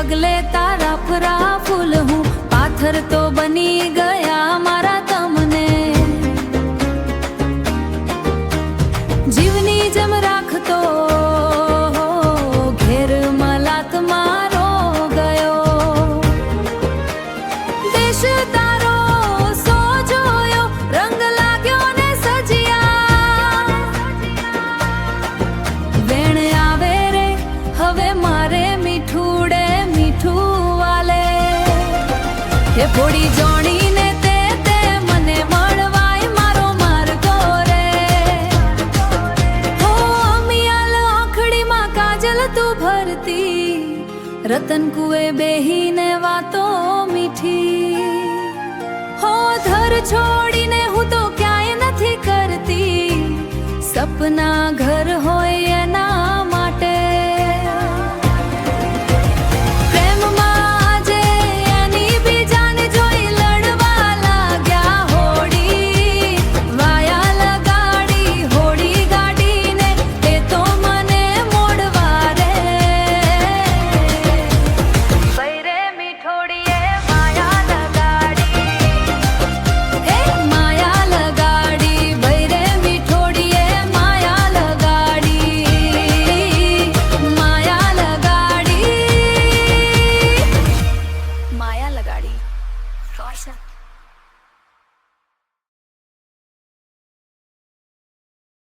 પગલે તારા ફરા ફૂલ હું પાથર તો બની ગયા મારા તમને જીવની જેમ રાખતો ઘેર મલાત મારો ગયો દેશ તારો સો જોયો રંગ લાગ્યો ને સજિયા વેણ આવે રે હવે મારે મીઠુડે મીઠું વાલે એ ફોડી જોણીને તે મને મળવાય મારો માર્ગો રે હો મિયાલ આંખડીમાં કાજલ તું ભરતી રતન કુએ બેહીને વાતો મીઠી હો ધર છોડીને હું તો ક્યાંય નથી કરતી સપના ઘર હોય